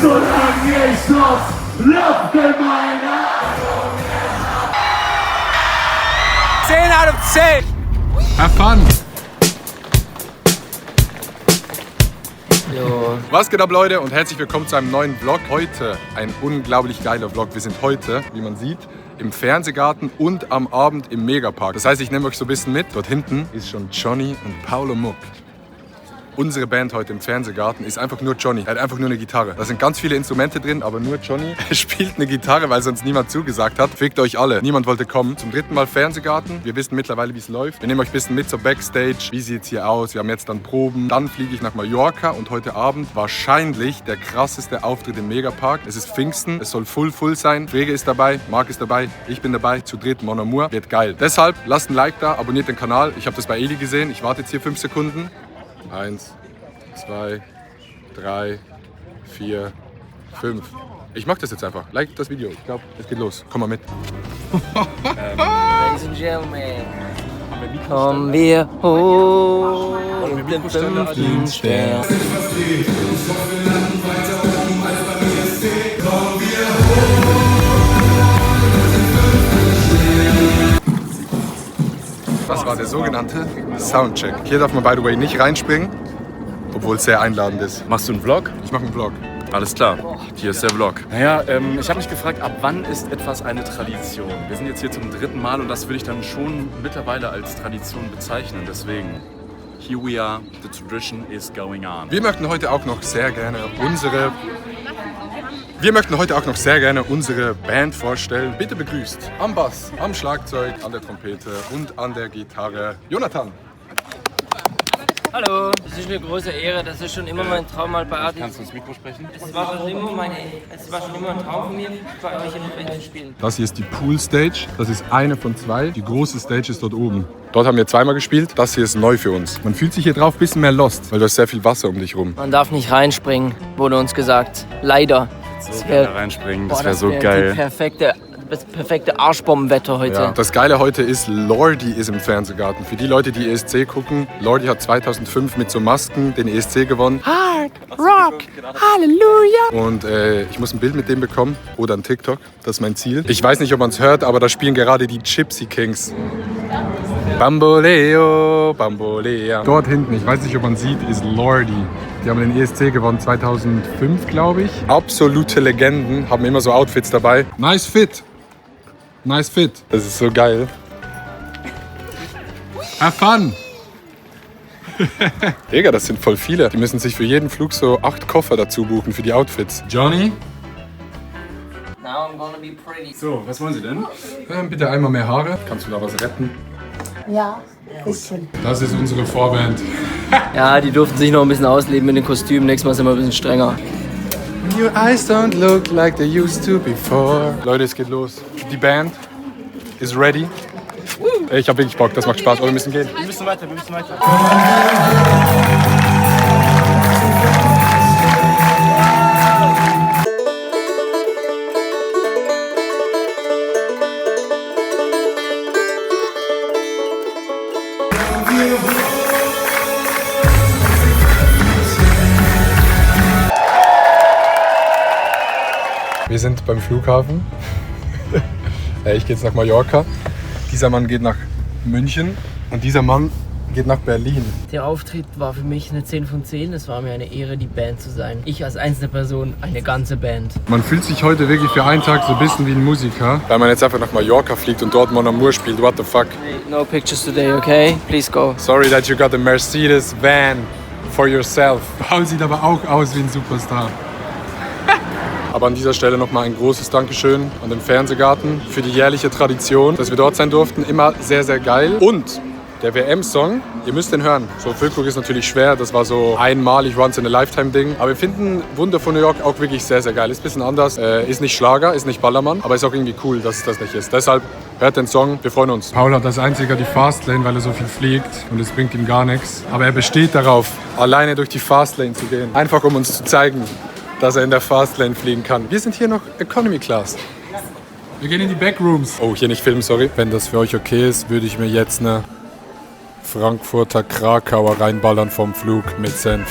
solange ich noch Luft in meiner 10 out of 10! Have fun! Jo. Was geht ab, Leute, und herzlich willkommen zu einem neuen Vlog. Heute ein unglaublich geiler Vlog. Wir sind heute, wie man sieht, im Fernsehgarten und am Abend im Megapark. Das heißt, ich nehme euch so ein bisschen mit. Dort hinten ist schon Johnny und Paolo Muck. Unsere Band heute im Fernsehgarten ist einfach nur Johnny. Er hat einfach nur eine Gitarre. Da sind ganz viele Instrumente drin, aber nur Johnny. Er spielt eine Gitarre, weil sonst niemand zugesagt hat. Fickt euch alle. Niemand wollte kommen. Zum dritten Mal Fernsehgarten. Wir wissen mittlerweile, wie es läuft. Wir nehmen euch ein bisschen mit zur Backstage. Wie sieht es hier aus? Wir haben jetzt dann Proben. Dann fliege ich nach Mallorca und heute Abend wahrscheinlich der krasseste Auftritt im Megapark. Es ist Pfingsten. Es soll full sein. Frege ist dabei. Marc ist dabei. Ich bin dabei. Zu dritt. Mon Amour. Wird geil. Deshalb lasst ein Like da. Abonniert den Kanal. Ich habe das bei Eli gesehen. Ich warte jetzt hier 5 Sekunden. 1, 2, 3, 4, 5. Ich mach das jetzt einfach. Like das Video. Ich glaube, es geht los. Komm mal mit. Ladies and Gentlemen, kommen wir hoch mit dem 5. Stern. Das war der sogenannte Soundcheck. Hier darf man, by the way, nicht reinspringen, obwohl es sehr einladend ist. Machst du einen Vlog? Ich mache einen Vlog. Alles klar, hier ist der Vlog. Naja, ich habe mich gefragt, ab wann ist etwas eine Tradition? Wir sind jetzt hier zum 3. Mal und das würde ich dann schon mittlerweile als Tradition bezeichnen. Deswegen, here we are, the tradition is going on. Wir möchten heute auch noch sehr gerne unsere Band vorstellen. Bitte begrüßt am Bass, am Schlagzeug, an der Trompete und an der Gitarre Jonathan. Hallo, das ist eine große Ehre. Das ist schon immer mein Traum, mal bei Artis. Kannst du ins Mikro sprechen? Es war schon immer ein Traum von mir, bei euch in der Band zu spielen. Das hier ist die Pool Stage. Das ist eine von 2. Die große Stage ist dort oben. Dort haben wir 2-mal gespielt. Das hier ist neu für uns. Man fühlt sich hier drauf ein bisschen mehr lost, weil du hast sehr viel Wasser um dich rum. Man darf nicht reinspringen, wurde uns gesagt. Leider. So gerne reinspringen, das wäre so geil. Das perfekte Arschbombenwetter heute. Ja. Das Geile heute ist, Lordi ist im Fernsehgarten. Für die Leute, die ESC gucken, Lordi hat 2005 mit so Masken den ESC gewonnen. Hard Rock, Halleluja. Und ich muss ein Bild mit dem bekommen oder ein TikTok, das ist mein Ziel. Ich weiß nicht, ob man es hört, aber da spielen gerade die Gypsy Kings. Bamboleo, Bambolea. Dort hinten, ich weiß nicht, ob man sieht, ist Lordi. Die haben den ESC gewonnen 2005, glaube ich. Absolute Legenden, haben immer so Outfits dabei. Nice fit. Nice fit. Das ist so geil. Have fun. Digga, das sind voll viele. Die müssen sich für jeden Flug so 8 Koffer dazu buchen für die Outfits. Johnny? Now I'm gonna be pretty. So, was wollen Sie denn? Bitte einmal mehr Haare. Kannst du da was retten? Ja, ein bisschen. Das ist unsere Vorband. Ja, die durften sich noch ein bisschen ausleben mit den Kostümen. Nächstes Mal sind wir ein bisschen strenger. Your eyes don't look like they used to before. Leute, es geht los. Die Band ist ready. Ich hab wirklich Bock, das macht Spaß. Aber wir müssen gehen. Wir müssen weiter. Wir sind beim Flughafen. Ich gehe jetzt nach Mallorca. Dieser Mann geht nach München und dieser Mann geht nach Berlin. Der Auftritt war für mich eine 10 von 10. Es war mir eine Ehre, die Band zu sein. Ich als einzelne Person, eine ganze Band. Man fühlt sich heute wirklich für einen Tag so ein bisschen wie ein Musiker, weil man jetzt einfach nach Mallorca fliegt und dort Mon Amour spielt. What the fuck? No pictures today, okay? Please go. Sorry that you got a Mercedes van for yourself. Paul sieht aber auch aus wie ein Superstar. Aber an dieser Stelle nochmal ein großes Dankeschön an den Fernsehgarten für die jährliche Tradition, dass wir dort sein durften. Immer sehr, sehr geil. Und der WM-Song, ihr müsst den hören. So, Füllkrug ist natürlich schwer, das war so einmalig, Once-in-a-Lifetime-Ding. Aber wir finden Wunder von New York auch wirklich sehr, sehr geil. Ist ein bisschen anders, ist nicht Schlager, ist nicht Ballermann, aber ist auch irgendwie cool, dass es das nicht ist. Deshalb hört den Song, wir freuen uns. Paul hat als einziger die Fastlane, weil er so viel fliegt und es bringt ihm gar nichts. Aber er besteht darauf, alleine durch die Fastlane zu gehen. Einfach um uns zu zeigen, dass er in der Fastlane fliegen kann. Wir sind hier noch Economy Class. Wir gehen in die Backrooms. Oh, hier nicht filmen, sorry. Wenn das für euch okay ist, würde ich mir jetzt eine Frankfurter Krakauer reinballern vom Flug mit Senf.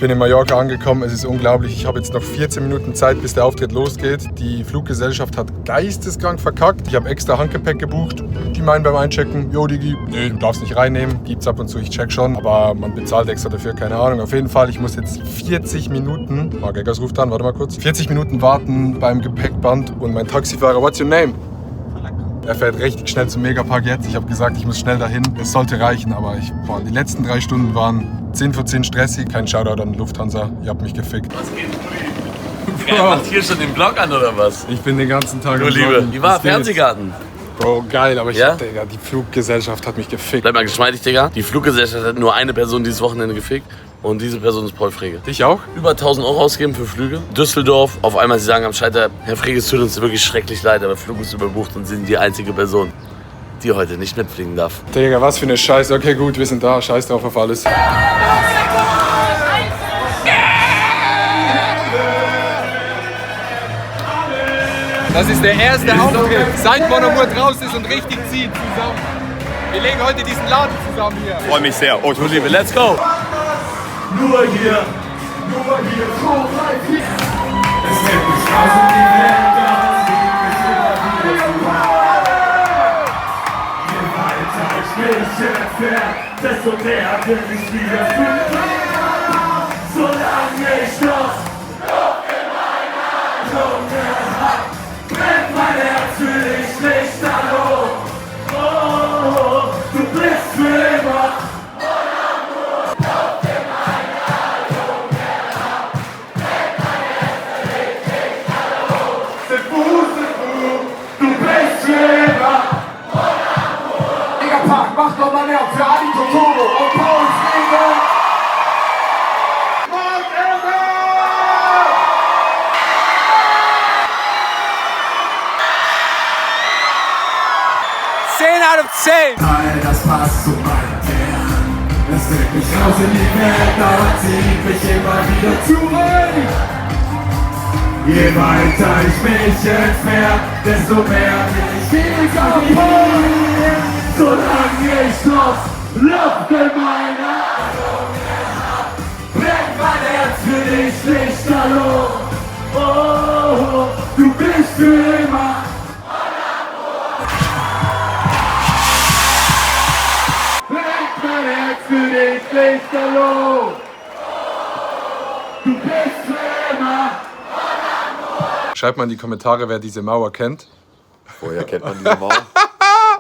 bin in Mallorca angekommen, es ist unglaublich. Ich habe jetzt noch 14 Minuten Zeit, bis der Auftritt losgeht. Die Fluggesellschaft hat geisteskrank verkackt. Ich habe extra Handgepäck gebucht. Die meinen beim Einchecken, jo Digi, nee, du darfst nicht reinnehmen. Gibt's ab und zu, ich check schon. Aber man bezahlt extra dafür, keine Ahnung. Auf jeden Fall, ich muss jetzt 40 Minuten, Marc Eggers ruft an, warte mal kurz. 40 Minuten warten beim Gepäckband und mein Taxifahrer, what's your name? Er fährt richtig schnell zum Megapark jetzt. Ich habe gesagt, ich muss schnell dahin. Es sollte reichen, aber die letzten 3 Stunden waren 10 von 10 stressig. Kein Shoutout an Lufthansa, ihr habt mich gefickt. Was geht, Brudi? Er macht hier schon den Vlog an, oder was? Ich bin den ganzen Tag Nur Liebe. Wie war Fernsehgarten? Bro, geil, aber Ja? Digga, die Fluggesellschaft hat mich gefickt. Bleib mal geschmeidig, Digga. Die Fluggesellschaft hat nur eine Person dieses Wochenende gefickt. Und diese Person ist Paul Frege. Dich auch? Über 1000 Euro ausgeben für Flüge. Düsseldorf, auf einmal sie sagen am Schalter, Herr Frege, es tut uns wirklich schrecklich leid, aber der Flug ist überbucht und Sie sind die einzige Person, die heute nicht mitfliegen darf. Digga, was für eine Scheiße. Okay, gut, wir sind da. Scheiß drauf auf alles. Das ist der erste Auftritt, seit Mon Amour draußen ist und richtig zieht zusammen. Wir legen heute diesen Laden zusammen hier. Freue mich sehr. Oh, du Liebe, let's go! Nur hier, so weit hier. Es gibt nicht raus in die Welt, je weiter ich mich entferne, desto mehr will ich wieder fühlen. Solange ich noch Luft in meiner Lunge hab, brennt mein Herz für dich lichterloh. Oh, du bist für immer. Du bist für immer. Megapark, mach doch mal Lärm für Ali Totoro und Paul Frege. Marc Eggers! 10 out of 10! All das passt zu meinem Kern. Es bringt mich raus in die Welt, aber zieht mich immer wieder zurück. Je weiter ich mich entferne, desto mehr will ich wieder holen. Solange ich noch Luft in meiner Lunge hab, brennt mein Herz für dich lichterloh. Oh, du bist für immer. Brennt mein Herz für dich lichterloh. Du bist für immer. Schreibt mal in die Kommentare, wer diese Mauer kennt. Woher kennt man diese Mauer?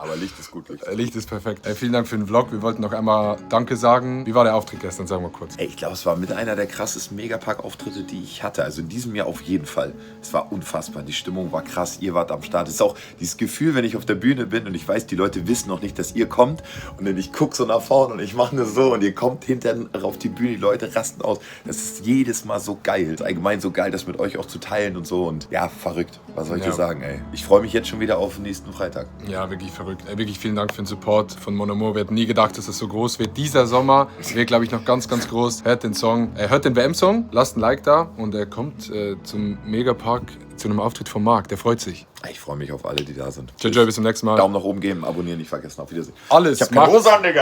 Aber Licht ist gut, Licht. Licht ist perfekt. Vielen Dank für den Vlog. Wir wollten noch einmal Danke sagen. Wie war der Auftritt gestern? Sagen wir kurz. Ey, ich glaube, es war mit einer der krassesten Megapark-Auftritte, die ich hatte. Also in diesem Jahr auf jeden Fall. Es war unfassbar. Die Stimmung war krass. Ihr wart am Start. Es ist auch dieses Gefühl, wenn ich auf der Bühne bin und ich weiß, die Leute wissen noch nicht, dass ihr kommt. Und dann ich gucke so nach vorne und ich mache nur so und ihr kommt hinterher auf die Bühne. Die Leute rasten aus. Das ist jedes Mal so geil. Es ist allgemein so geil, das mit euch auch zu teilen und so. Und ja, verrückt. Was soll ich dir sagen, ey? Ich freue mich jetzt schon wieder auf den nächsten Freitag. Ja, wirklich verrückt. Wirklich vielen Dank für den Support von Mon Amour. Wir hätten nie gedacht, dass es so groß wird. Dieser Sommer wird, glaube ich, noch ganz, ganz groß. Hört den Song, hört den WM-Song, lasst ein Like da und er kommt zum Megapark zu einem Auftritt von Marc. Der freut sich. Ich freue mich auf alle, die da sind. Ciao, bis zum nächsten Mal. Daumen nach oben geben, abonnieren nicht vergessen. Auf Wiedersehen. Alles. Ich hab keine Hose an, Digga.